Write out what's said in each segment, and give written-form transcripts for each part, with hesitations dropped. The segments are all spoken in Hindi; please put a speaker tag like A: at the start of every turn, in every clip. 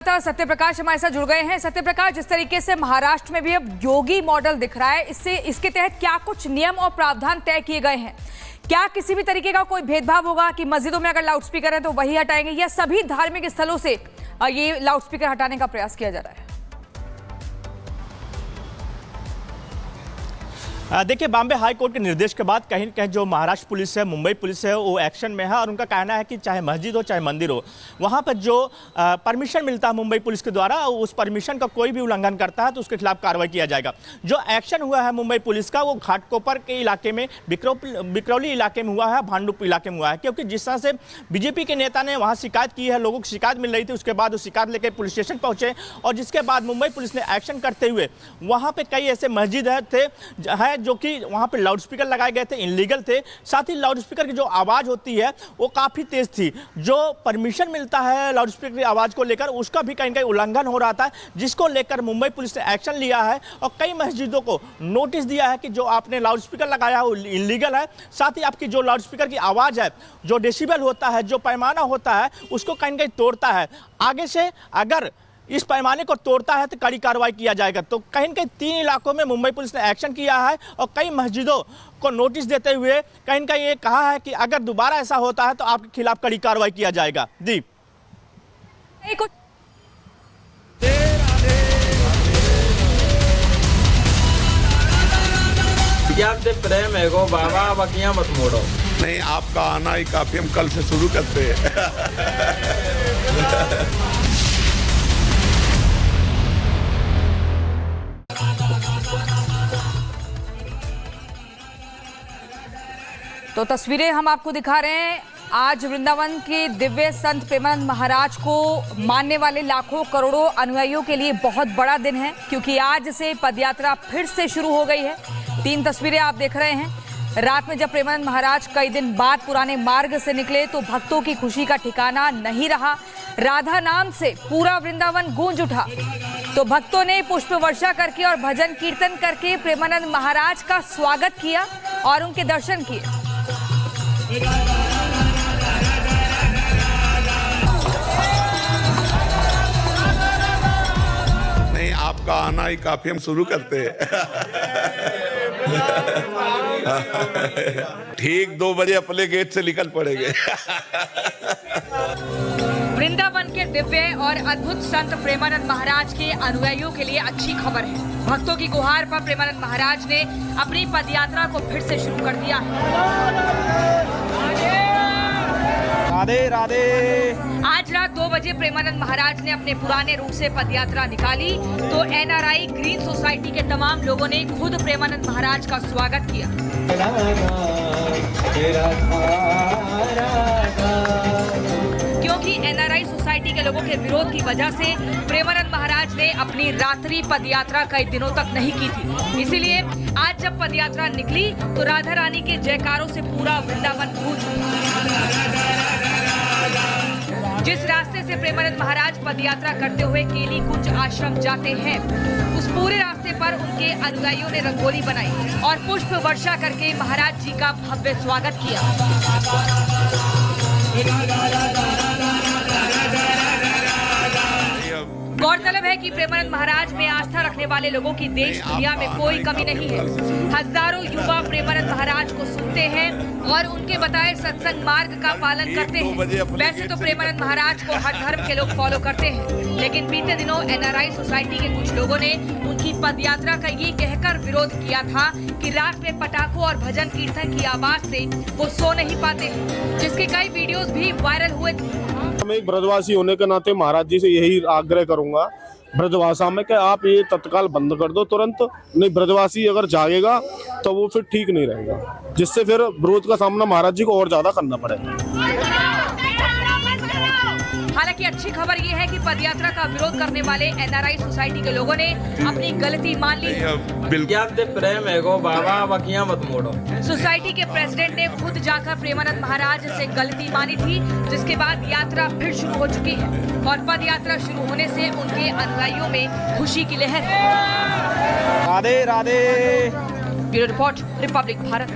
A: सत्यप्रकाश हमारे साथ जुड़ गए हैं। सत्यप्रकाश, जिस तरीके से महाराष्ट्र में भी अब योगी मॉडल दिख रहा है, इसके तहत क्या कुछ नियम और प्रावधान तय किए गए हैं? क्या किसी भी तरीके का कोई भेदभाव होगा कि मस्जिदों में अगर लाउडस्पीकर है तो वही हटाएंगे, या सभी धार्मिक स्थलों से ये लाउडस्पीकर हटाने का प्रयास किया जा रहा है?
B: देखिए, बॉम्बे हाई कोर्ट के निर्देश के बाद कहीं न कहीं जो महाराष्ट्र पुलिस है, मुंबई पुलिस है, वो एक्शन में है और उनका कहना है कि चाहे मस्जिद हो चाहे मंदिर हो, वहाँ पर जो परमिशन मिलता है मुंबई पुलिस के द्वारा, उस परमिशन का कोई भी उल्लंघन करता है तो उसके खिलाफ कार्रवाई किया जाएगा। जो एक्शन हुआ है मुंबई पुलिस का, वो घाटकोपर के इलाके में, बिक्रौली इलाके में हुआ है, भांडुप इलाके में हुआ है, क्योंकि जिस तरह से बीजेपी के नेता ने वहाँ शिकायत की है, लोगों की शिकायत मिल रही थी, उसके बाद वो शिकायत लेकर पुलिस स्टेशन पहुंचे और जिसके बाद मुंबई पुलिस ने एक्शन करते हुए वहाँ पर कई ऐसे मस्जिद है जो कि वहां पे लाउडस्पीकर लगाए गए थे, इनलीगल थे। साथ ही लाउडस्पीकर की जो आवाज होती है वो काफी तेज थी। जो परमिशन मिलता है लाउडस्पीकर की आवाज को लेकर, उसका भी कहीं उल्लंघन हो रहा था, जिसको लेकर मुंबई पुलिस ने एक्शन लिया है और कई मस्जिदों को नोटिस दिया है कि जो आपने लाउडस्पीकर लगाया है वो इनलीगल है। साथ ही आपकी जो लाउडस्पीकर की आवाज है, जो डेसिबल होता है, जो पैमाना होता है, उसको कहीं तोड़ता है। आगे से अगर इस पैमाने को तोड़ता है तो कड़ी कार्रवाई किया जाएगा। तो कहीं न कहीं 3 इलाकों में मुंबई पुलिस ने एक्शन किया है और कई मस्जिदों को नोटिस देते हुए कहीं न कहीं ये कहा है कि अगर दोबारा ऐसा होता है तो आपके खिलाफ कड़ी कार्रवाई किया जाएगा। जी
C: प्रेम है गो बाबा, बकियां मत मोड़ो।
D: नहीं, आपका आना ही काफी, हम कल से शुरू करते हैं।
A: तो तस्वीरें हम आपको दिखा रहे हैं। आज वृंदावन के दिव्य संत प्रेमानंद महाराज को मानने वाले लाखों करोड़ों अनुयायियों के लिए बहुत बड़ा दिन है, क्योंकि आज से पदयात्रा फिर से शुरू हो गई है। 3 तस्वीरें आप देख रहे हैं। रात में जब प्रेमानंद महाराज कई दिन बाद पुराने मार्ग से निकले तो भक्तों की खुशी का ठिकाना नहीं रहा। राधा नाम से पूरा वृंदावन गूंज उठा। तो भक्तों ने पुष्प वर्षा करके और भजन कीर्तन करके प्रेमानंद महाराज का स्वागत किया और उनके दर्शन किए।
D: नहीं, आपका आना ही काफी, हम शुरू करते हैं। ठीक 2 बजे अपने गेट से निकल पड़ेंगे।
A: वृंदावन के दिव्य और अद्भुत संत प्रेमानंद महाराज के अनुयायियों के लिए अच्छी खबर है। भक्तों की गुहार पर प्रेमानंद महाराज ने अपनी पदयात्रा को फिर से शुरू कर दिया है।
B: राधे राधे।
A: आज रात 2 बजे प्रेमानंद महाराज ने अपने पुराने रूप से पदयात्रा निकाली तो एनआरआई ग्रीन सोसाइटी के तमाम लोगों ने खुद प्रेमानंद महाराज का स्वागत किया। क्योंकि एनआरआई सोसाइटी के लोगों के विरोध की वजह से प्रेमानंद महाराज ने अपनी रात्रि पदयात्रा कई दिनों तक नहीं की थी। इसीलिए आज जब पदयात्रा निकली तो राधा रानी के जयकारों से पूरा वृंदावन गूंज उठा। जिस रास्ते से प्रेमानंद महाराज पदयात्रा करते हुए केली कुंज आश्रम जाते हैं, उस पूरे रास्ते पर उनके अनुयायियों ने रंगोली बनाई और पुष्प वर्षा करके महाराज जी का भव्य स्वागत किया। गौरतलब है कि प्रेमानंद महाराज में आस्था रखने वाले लोगों की देश दुनिया में कोई कमी नहीं है। हजारों युवा प्रेमानंद महाराज को सुनते हैं और उनके बताए सत्संग मार्ग का पालन करते हैं। वैसे तो प्रेमानंद महाराज को हर धर्म के लोग फॉलो करते हैं, लेकिन बीते दिनों एनआरआई सोसाइटी के कुछ लोगों ने उनकी पदयात्रा का ये कहकर विरोध किया था कि रात में पटाखों और भजन कीर्तन की आवाज से वो सो नहीं पाते हैं, जिसके कई वीडियोस भी वायरल हुए थे।
E: मैं एक ब्रजवासी होने के नाते महाराज जी से यही आग्रह करूंगा ब्रजभाषा में कि आप ये तत्काल बंद कर दो तुरंत। नहीं, ब्रजवासी अगर जागेगा तो वो फिर ठीक नहीं रहेगा, जिससे फिर विरोध का सामना महाराज जी को और ज्यादा करना पड़ेगा।
A: हालांकि अच्छी खबर ये है कि पदयात्रा का विरोध करने वाले एनआरआई सोसाइटी के लोगों ने अपनी गलती मान ली है।
C: प्रेम है गो बाबा, बकियां मत मोड़ो।
A: सोसाइटी के प्रेसिडेंट ने खुद जाकर प्रेमानंद महाराज से गलती मानी थी, जिसके बाद यात्रा फिर शुरू हो चुकी है और पद यात्रा शुरू होने से उनके अनुयायियों में खुशी की लहर है।
B: Radhe Radhe.
A: Bureau report, Republic Bharat.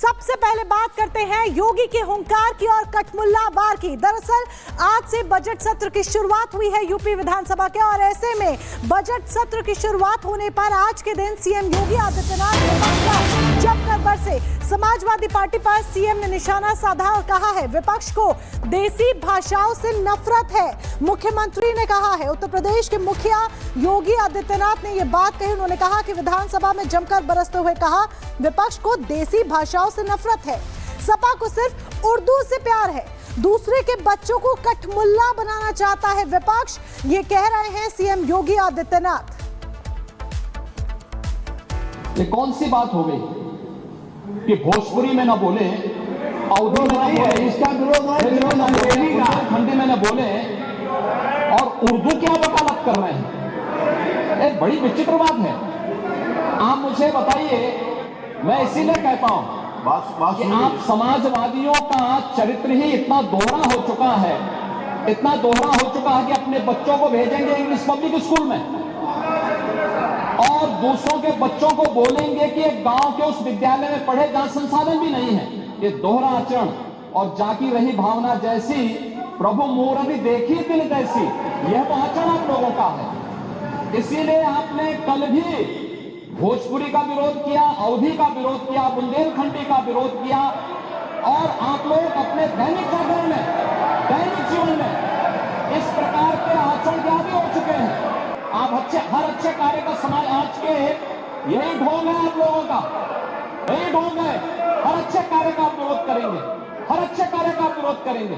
F: सबसे पहले बात करते हैं योगी के हुंकार की और कठमुल्ला वार की। दरअसल आज से बजट सत्र की शुरुआत हुई है यूपी विधानसभा के, और ऐसे में बजट सत्र की शुरुआत होने पर आज के दिन सीएम योगी आदित्यनाथ ने जमकर बरसे। समाजवादी पार्टी पर सीएम ने निशाना साधा और कहा है विपक्ष को देसी भाषाओं से नफरत है। मुख्यमंत्री ने कहा है, उत्तर प्रदेश के मुखिया योगी आदित्यनाथ ने यह बात कही। उन्होंने कहा कि विधानसभा में जमकर बरसते हुए कहा विपक्ष को देसी भाषाओं से नफरत है, सपा को सिर्फ उर्दू से प्यार है, दूसरे के बच्चों को कठमुल्ला बनाना चाहता है विपक्ष, ये कह रहे हैं सीएम योगी आदित्यनाथ।
G: ये कौन सी बात हो गई कि भोजपुरी में न बोले, अवधी में न बोले, इसका विरोध खंडी में न बोले और उर्दू क्या वकालत कर रहे हैं? एक बड़ी विचित्र बात है। आप मुझे बताइए, मैं इसीलिए कहता हूं कि आप समाजवादियों का चरित्र ही इतना दोहरा हो चुका है, इतना दोहरा हो चुका है कि अपने बच्चों को भेजेंगे इंग्लिश पब्लिक स्कूल में और दूसरों के बच्चों को बोलेंगे कि एक गांव के उस विद्यालय में पढ़े जहां संसाधन भी नहीं है। ये दोहरा आचरण और जाकी रही भावना जैसी प्रभु मूर्ति देखी दिल जैसी, यह तो आचरण आप लोगों का है। इसीलिए आपने कल भी भोजपुरी का विरोध किया, अवधी का विरोध किया, बुंदेलखंडी का विरोध किया और आप लोग अपने दैनिक जागरण में, दैनिक जीवन में इस प्रकार के आचरण के आदी हो चुके हैं। आप हर अच्छे कार्य का समाज आज के यही ढोंग है आप लोगों का, यही ढोंग है। हर अच्छे कार्य का आप विरोध करेंगे, हर अच्छे कार्य का आप विरोध करेंगे,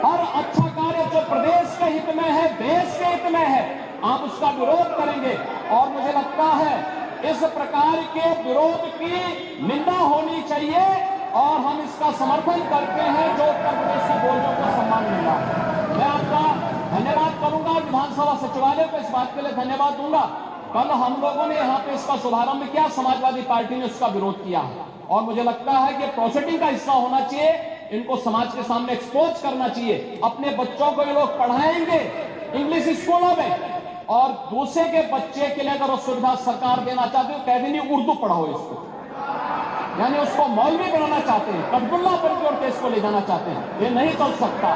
G: हर अच्छा कार्य जो प्रदेश के हित में है, देश के हित में है, आप उसका विरोध करेंगे। और मुझे लगता है इस प्रकार के विरोध की निंदा होनी चाहिए और हम इसका समर्थन करते हैं जो उत्तर प्रदेश के बोलियों को सम्मान मिला। मैं आपका धन्यवाद करूंगा, विधानसभा सचिवालय को इस बात के लिए धन्यवाद दूंगा। कल हम लोगों ने यहाँ पे इसका शुभारंभ किया, समाजवादी पार्टी ने उसका विरोध किया और मुझे लगता है कि प्रोसीडिंग का हिस्सा होना चाहिए, इनको समाज के सामने एक्सपोज करना चाहिए। अपने बच्चों को ये लोग पढ़ाएंगे इंग्लिश स्कूलों में और दूसरे के बच्चे के लिए अगर वो सुविधा सरकार देना चाहती है, कह देनी उर्दू पढ़ाओ इसको, यानी उसको मौलवी बनाना चाहते हैं, कठमुल्ला बन के और देश को ले जाना चाहते हैं। ये नहीं चल सकता।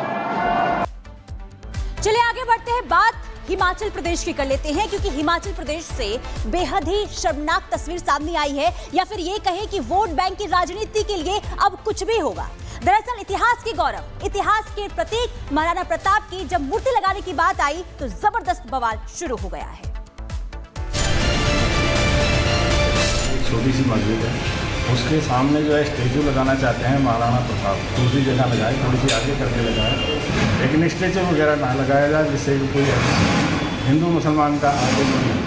F: चलिए आगे बढ़ते हैं, बात हिमाचल प्रदेश की कर लेते हैं, क्योंकि हिमाचल प्रदेश से बेहद ही शर्मनाक तस्वीर सामने आई है, या फिर ये कहें कि वोट बैंक की राजनीति के लिए अब कुछ भी होगा। दरअसल इतिहास के गौरव, इतिहास के प्रतीक महाराणा प्रताप की जब मूर्ति लगाने की बात आई तो जबरदस्त बवाल शुरू हो गया है।
H: एक छोटी सी मस्जिद है, उसके सामने जो है स्टेचू लगाना चाहते हैं महाराणा प्रताप, दूसरी जगह लगाए, थोड़ी सी आगे करके लगाए, लेकिन स्टेचू वगैरह ना लगाया जाए जिससे कोई हिंदू मुसलमान का आगे नहीं।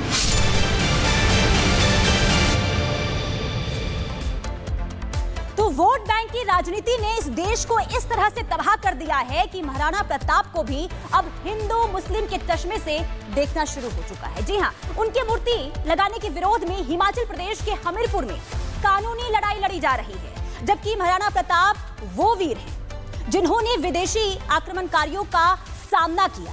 F: तो वोट बैंक की राजनीति ने इस देश को इस तरह से तबाह कर दिया है कि महाराणा प्रताप को भी अब हिंदू मुस्लिम के चश्मे से देखना शुरू हो चुका है। जी हां, उनकी मूर्ति लगाने के विरोध में हिमाचल प्रदेश के हमीरपुर में कानूनी लड़ाई लड़ी जा रही है, जबकि महाराणा प्रताप वो वीर हैं जिन्होंने विदेशी आक्रमणकारियों का सामना किया,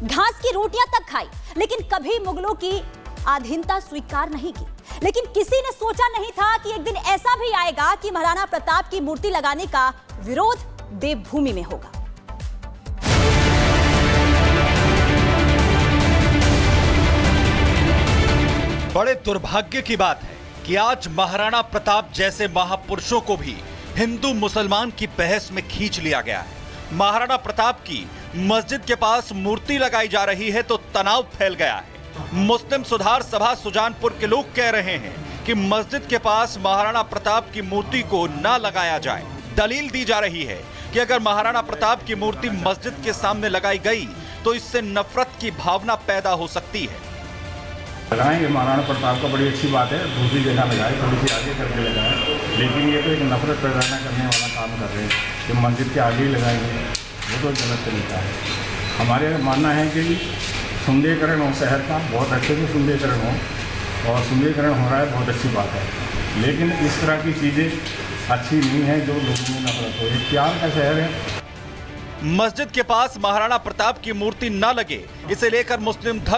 F: घास की रोटियां तक खाई, लेकिन कभी मुगलों की अधीनता स्वीकार नहीं की। लेकिन किसी ने सोचा नहीं था कि एक दिन ऐसा भी आएगा कि महाराणा प्रताप की मूर्ति लगाने का विरोध देवभूमि में होगा।
I: बड़े दुर्भाग्य की बात है कि आज महाराणा प्रताप जैसे महापुरुषों को भी हिंदू मुसलमान की बहस में खींच लिया गया है। महाराणा प्रताप की मस्जिद के पास मूर्ति लगाई जा रही है तो तनाव फैल गया है। मुस्लिम सुधार सभा सुजानपुर के लोग कह रहे हैं कि मस्जिद के पास महाराणा प्रताप की मूर्ति को ना लगाया जाए। दलील दी जा रही है कि अगर महाराणा प्रताप की मूर्ति मस्जिद के सामने लगाई गई तो इससे नफरत की भावना पैदा हो सकती है।
H: लगाएंगे महाराणा प्रताप का, बड़ी अच्छी बात है, दूसरी जगह लगाए, थोड़ी सी आगे करके लगाए, लेकिन ये तो एक नफरत पैदा करने वाला काम कर रहे हैं कि मस्जिद के आगे ही लगाएंगे, वो तो गलत तरीका है। हमारे मानना है कि सुंदरीकरण हो शहर का, बहुत अच्छे से सुंदरीकरण हो, और सुंदरीकरण हो रहा है, बहुत अच्छी बात है, लेकिन इस तरह की चीज़ें अच्छी नहीं है जो लोगों में नफरत हो। ये प्यार का शहर है।
I: मस्जिद के पास महाराणा प्रताप की मूर्ति न लगे, इसे लेकर मुस्लिम धर्म